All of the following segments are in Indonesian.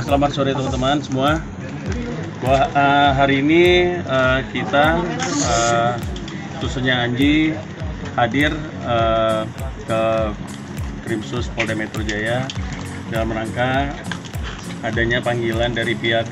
Selamat sore teman-teman semua. Hari ini kita khususnya Anji hadir ke Krimsus Polda Metro Jaya dalam rangka adanya panggilan dari pihak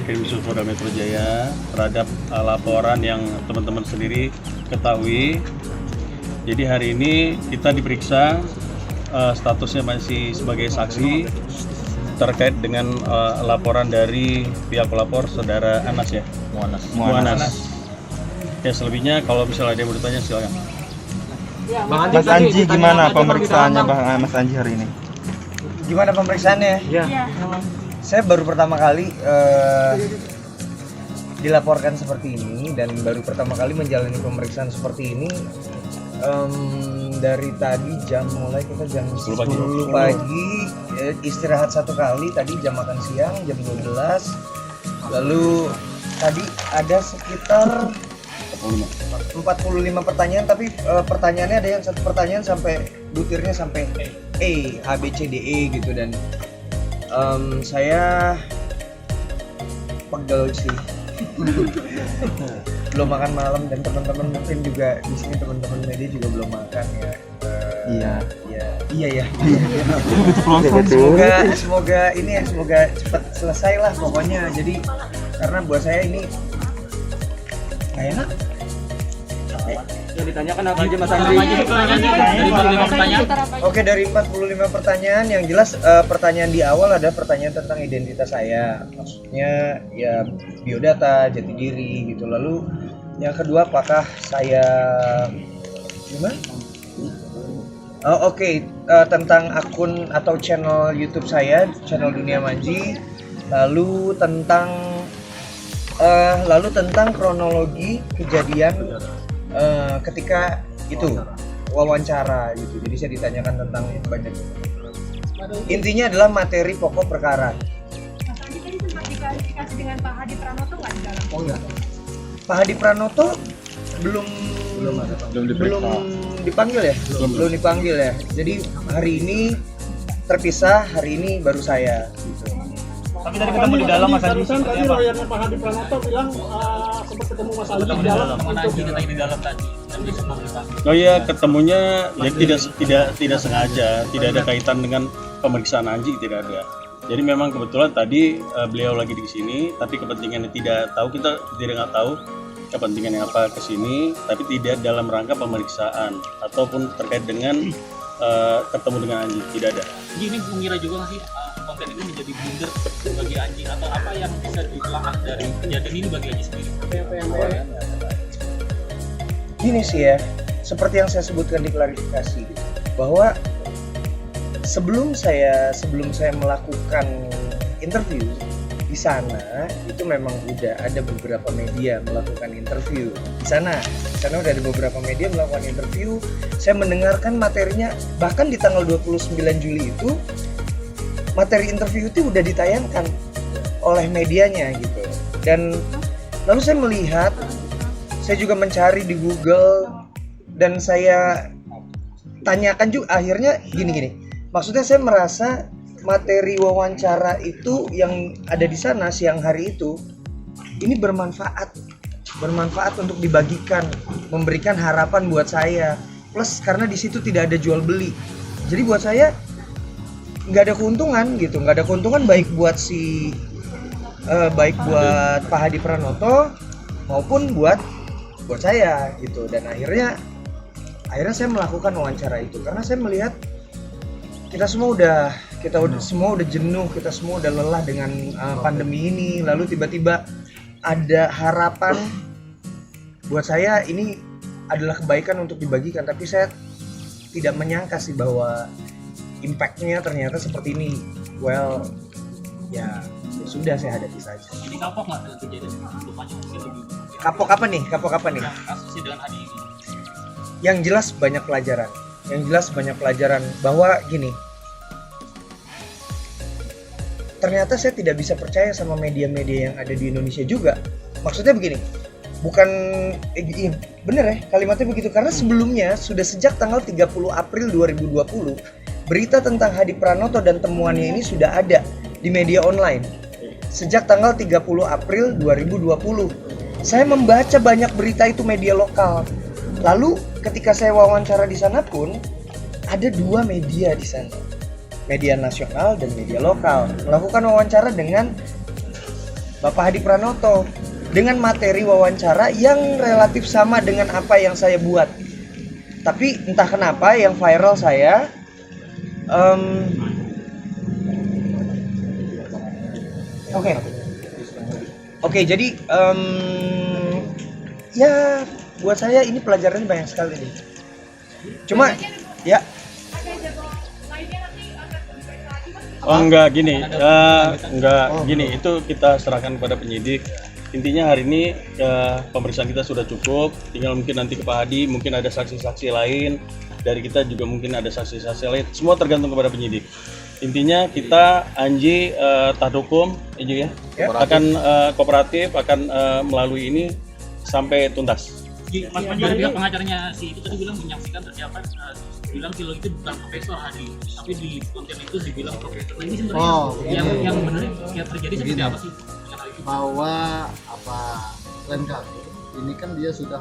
Krimsus Polda Metro Jaya terhadap laporan yang teman-teman sendiri ketahui. Jadi hari ini kita diperiksa, statusnya masih sebagai saksi terkait dengan laporan dari pihak pelapor saudara Anas ya, Muanas. Ya selebihnya kalau misalnya ada yang bertanya silakan. Mas Anji gimana pemeriksaannya Mas Anji hari ini? Gimana pemeriksaannya? Iya. Saya baru pertama kali dilaporkan seperti ini dan baru pertama kali menjalani pemeriksaan seperti ini. Dari tadi mulai kita jam 10 pagi, istirahat satu kali, tadi jam makan siang jam 12. Lalu tadi ada sekitar 45 pertanyaan, tapi pertanyaannya ada yang satu pertanyaan sampai butirnya sampai E, A, B, C, D, E gitu, dan saya pegel sih. Belum makan malam dan teman-teman mungkin juga di sini teman-teman media juga belum makan ya. Iya. Semoga cepat selesai lah pokoknya. Jadi karena buat saya ini nggak enak. Yang ditanyakan apa aja Mas Anji? Oke, dari 45 pertanyaan yang jelas pertanyaan di awal ada pertanyaan tentang identitas saya. Maksudnya ya biodata, jati diri gitu. Lalu yang kedua apakah saya gimana? Tentang akun atau channel YouTube saya, channel Dunia Manji. Lalu tentang kronologi kejadian ketika itu wawancara gitu. Jadi saya ditanyakan tentang banyak. Intinya adalah materi pokok perkara. Mas Andi tadi sempat dikasih dengan Pak Hadi Pranoto nggak di dalam? Oh enggak. Pak Hadi Pranoto belum dipanggil ya? Belum dipanggil ya. Jadi hari ini terpisah, hari ini baru saya gitu. Tapi tadi ketemu di dalam Mas Anji. Tadi lawyernya Pak Hadi Pranoto bilang sempat ketemu Mas Anji di dalam. Di dalam tadi. Oh iya, ketemunya ya tidak sengaja, tidak ada kaitan dengan pemeriksaan Anji, tidak ada. Jadi memang kebetulan tadi beliau lagi di sini, tapi kepentingannya tidak tahu, kita tidak tahu kepentingannya apa ke sini, tapi tidak dalam rangka pemeriksaan ataupun terkait dengan ketemu dengan Anji, tidak ada. Jadi ini mengira juga nggak sih konten ini menjadi blunder bagi Anji, atau apa yang bisa ditelaah dari kejadian ini bagi Anji sendiri? Gini sih ya, seperti yang saya sebutkan di klarifikasi gitu, bahwa sebelum saya melakukan interview di sana itu memang udah ada beberapa media melakukan interview di sana udah ada beberapa media melakukan interview. Saya mendengarkan materinya, bahkan di tanggal 29 Juli itu materi interview itu udah ditayangkan oleh medianya gitu. Dan lalu saya melihat, saya juga mencari di Google dan saya tanyakan juga, akhirnya gini. Maksudnya saya merasa materi wawancara itu yang ada di sana siang hari itu ini bermanfaat untuk dibagikan, memberikan harapan buat saya. Plus karena di situ tidak ada jual beli, jadi buat saya nggak ada keuntungan gitu, baik buat buat Pak Hadi Pranoto maupun buat saya gitu. Dan akhirnya saya melakukan wawancara itu karena saya melihat kita semua udah jenuh, kita semua udah lelah dengan pandemi ini. Lalu tiba-tiba ada harapan buat saya, ini adalah kebaikan untuk dibagikan, tapi saya tidak menyangka sih bahwa impact-nya ternyata seperti ini. Well, ya sudah, saya hadapi saja. Jadi kapok nggak dengan kejadian ini? Lupanya mungkin lebih Kapok apa nih kasusnya dengan Adi ini? Yang jelas banyak pelajaran bahwa gini, ternyata saya tidak bisa percaya sama media-media yang ada di Indonesia juga. Maksudnya begini, bukan bener ya kalimatnya begitu, karena sebelumnya sudah sejak tanggal 30 April 2020 berita tentang Hadi Pranoto dan temuannya ini sudah ada di media online sejak tanggal 30 April 2020. Saya membaca banyak berita itu media lokal. Lalu ketika saya wawancara di sana pun ada 2 media di sana, media nasional dan media lokal, melakukan wawancara dengan Bapak Hadi Pranoto dengan materi wawancara yang relatif sama dengan apa yang saya buat. Tapi entah kenapa yang viral saya Oke, jadi ya buat saya ini pelajarannya banyak sekali nih. Cuma ya Ada jadwal lainnya nanti akan diperiksa lagi Mas? Oh enggak gini, itu kita serahkan kepada penyidik. Intinya hari ini pemeriksaan kita sudah cukup, tinggal mungkin nanti ke Pak Hadi, mungkin ada saksi-saksi lain, dari kita juga mungkin ada saksi-saksi lain, semua tergantung kepada penyidik. Intinya kita Anji taat hukum, Anji ya, akan kooperatif, akan melalui ini sampai tuntas. Mas Panji, dari pihak pengacaranya si itu tadi bilang menyaksikan ternyata bilang kalau itu bukan Profesor Hadi, tapi di konten itu dibilang profesor. Nah, ini sebenarnya yang benar yang terjadi seperti apa sih? Bahwa klien kami ini kan dia sudah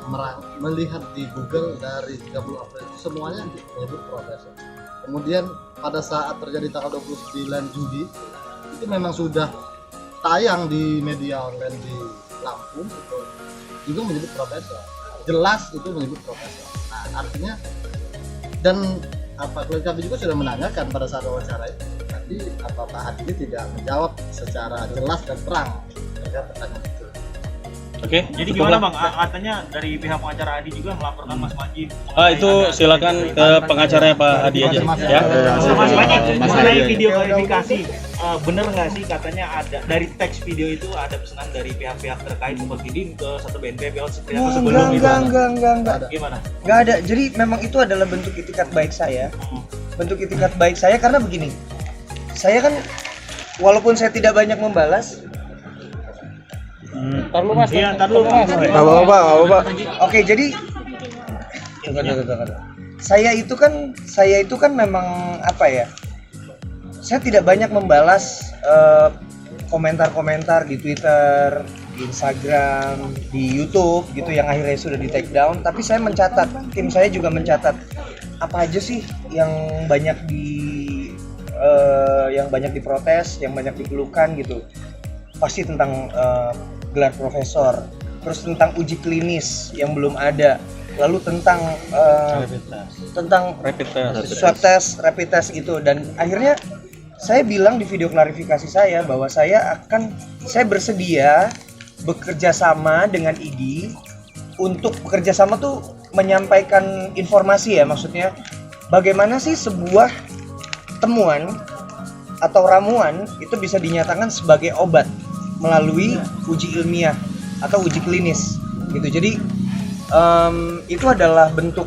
melihat di Google dari 30 April semuanya menyebut profesor. Kemudian pada saat terjadi tanggal 29 Juli itu memang sudah tayang di media online di Lampung itu juga menyebut profesor, jelas itu menyebut profesor. Nah artinya dan klien kami juga sudah menanyakan pada saat wawancara itu tadi Pak Hadi tidak menjawab secara jelas dan terang terkait pertanyaan itu. Oke, jadi gimana Bang? Katanya dari pihak pengacara Hadi juga melaporkan Mas Panji. Itu silakan ke pengacaranya Pak Hadi aja ya. Mas Panji, mengenai video klarifikasi, bener nggak sih katanya ada dari teks video itu ada pesanan dari pihak-pihak terkait seperti DIN ke satu BNPB seperti apa sebelum itu? Enggak. Gimana? Enggak ada. Jadi memang itu adalah bentuk itikat baik saya. Bentuk itikat baik saya karena begini. Saya kan walaupun saya tidak banyak membalas. Ntar lu Mas. Iya, ntar lu. Apa. Oke, jadi saya itu kan memang apa ya? Saya tidak banyak membalas komentar-komentar di Twitter, di Instagram, di YouTube gitu yang akhirnya sudah di take down, tapi saya mencatat, tim saya juga mencatat apa aja sih yang banyak diprotes, yang banyak dikeluhkan gitu. Pasti tentang gelar profesor, terus tentang uji klinis yang belum ada, lalu tentang swab test, rapid test gitu. Dan akhirnya saya bilang di video klarifikasi saya bahwa saya bersedia bekerja sama dengan ID untuk bekerja sama tuh menyampaikan informasi ya, maksudnya bagaimana sih sebuah temuan atau ramuan itu bisa dinyatakan sebagai obat melalui uji ilmiah atau uji klinis gitu. Jadi itu adalah bentuk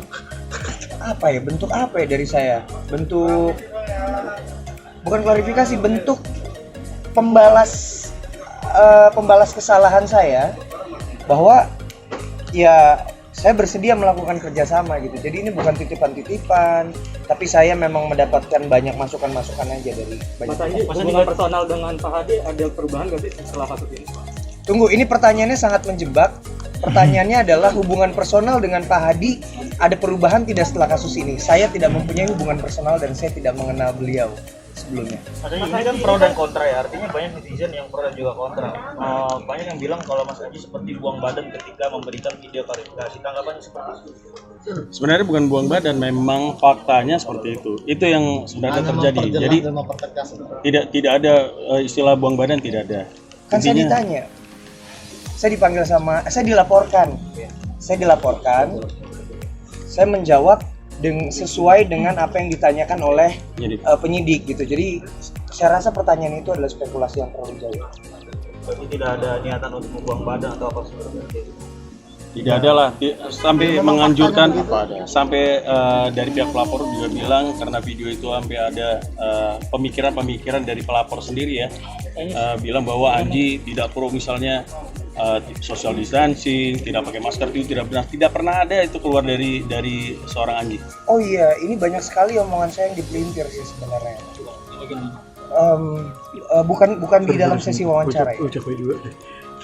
apa ya dari saya, bentuk bukan klarifikasi, bentuk pembalas kesalahan saya bahwa ya saya bersedia melakukan kerjasama gitu. Jadi ini bukan titipan-titipan, tapi saya memang mendapatkan banyak masukan-masukan aja dari banyak. Mas Anji, hubungan personal dengan Pak Hadi ada perubahan nggak sih setelah kasus ini? Tunggu, ini pertanyaannya sangat menjebak. Pertanyaannya adalah hubungan personal dengan Pak Hadi ada perubahan tidak setelah kasus ini? Saya tidak mempunyai hubungan personal dan saya tidak mengenal beliau sebelumnya. Ini kan pro dan kontra ya, artinya banyak netizen yang pro dan juga kontra. Banyak yang bilang kalau Mas Anji seperti buang badan ketika memberikan video klarifikasi. Tanggapannya seperti itu? Sebenarnya bukan buang badan, memang faktanya seperti itu. Itu yang sebenarnya terjadi. Jadi tidak ada istilah buang badan, tidak ada. Kan saya ditanya, saya dipanggil saya dilaporkan, saya menjawab sesuai dengan apa yang ditanyakan oleh penyidik gitu. Jadi saya rasa pertanyaan itu adalah spekulasi yang terlalu jauh. Berarti tidak ada niatan untuk membuang badan atau apa seperti itu? Tidak ada lah, sampai menganjurkan sampai dari pihak pelapor juga bilang karena video itu sampai ada pemikiran dari pelapor sendiri ya, bilang bahwa Anji tidak pro misalnya social distancing, tidak pakai masker, itu tidak pernah ada itu keluar dari seorang Anji. Oh iya, ini banyak sekali omongan saya yang dipelintir sih sebenarnya. bukan di dalam sesi wawancara ya.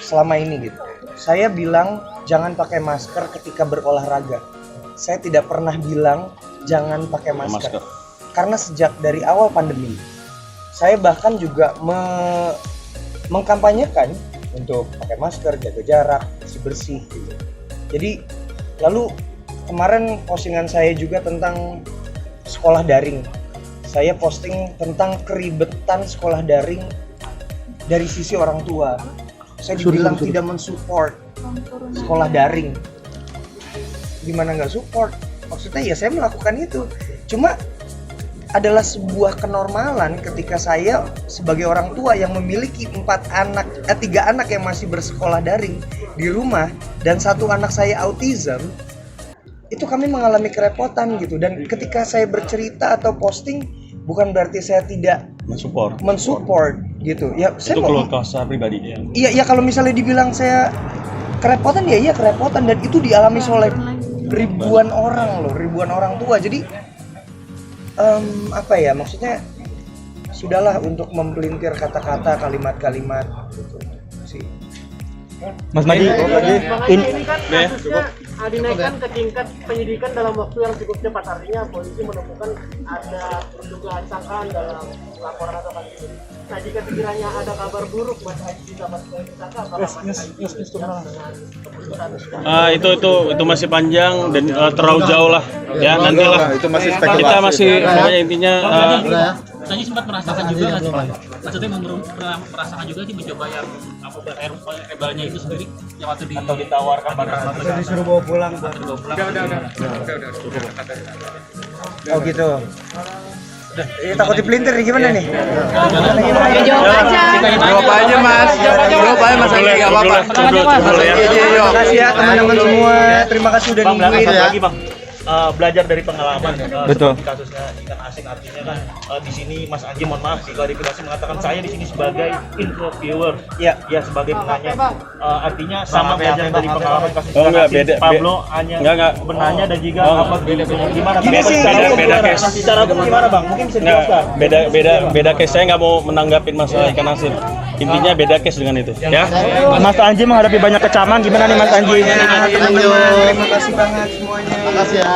Selama ini gitu. Saya bilang jangan pakai masker ketika berolahraga. Saya tidak pernah bilang jangan pakai masker. Karena sejak dari awal pandemi, saya bahkan juga mengkampanyekan untuk pakai masker, jaga jarak, bersih gitu. Jadi lalu kemarin postingan saya juga tentang sekolah daring. Saya posting tentang keribetan sekolah daring dari sisi orang tua. Saya dibilang tidak mensupport sekolah daring. Gimana nggak support? Maksudnya ya saya melakukan itu. Cuma adalah sebuah kenormalan ketika saya sebagai orang tua yang memiliki 3 anak yang masih bersekolah daring di rumah dan 1 anak saya autism, itu kami mengalami kerepotan gitu. Dan ketika saya bercerita atau posting, bukan berarti saya tidak mensupport gitu. Ya saya itu keluh kesah pribadi ya. Iya kalau misalnya dibilang saya kerepotan ya iya kerepotan, dan itu dialami oleh ribuan orang tua. Jadi apa ya, maksudnya sudahlah untuk mempelintir kata-kata, kalimat-kalimat gitu sih. Mas Madi, ini kan kasusnya dinaikkan ke tingkat penyidikan dalam waktu yang cukup cepat. Artinya polisi menemukan ada dugaan sangkaan dalam laporan atau kasus ini. Nah, jika sekiranya ada kabar buruk Mas Haji dapat tersangka, apakah Mas Haji Itu masih panjang dan terlalu jauh lah ya, nantilah itu masih kita spekulasi. masih pokoknya intinya Tadi sempat merasakan juga nggak sih Pak? Maksudnya pernah merasakan juga sih mencoba yang apa herbalnya itu sendiri yang waktu ditawarkan pada saat Disuruh bawa pulang. udah. Oh gitu. Takut dipelintir nih, gimana nih? Jawab aja Mas. Jawab aja Mas Andi, enggak apa-apa. Terima kasih ya teman-teman semua. Terima kasih udah nungguin ya. lagi Bang. Belajar dari pengalaman Betul. seperti kasusnya ikan asin, artinya kan di sini Mas Anji, mohon maaf jika klarifikasi, mengatakan saya di sini sebagai interviewer ya sebagai penanya, artinya sama belajar dari pengalaman kasus ikan asin. Pablo hanya benanya dan juga apa gimana Gini sih, beda case. secara hukum gimana Bang, mungkin bisa dijelaskan. beda case. Saya nggak mau menanggapin masalah ikan asin, intinya beda case dengan itu ya. Mas Anji menghadapi banyak kecaman, gimana nih Mas Anji? Terima kasih banget semuanya. Terima kasih ya.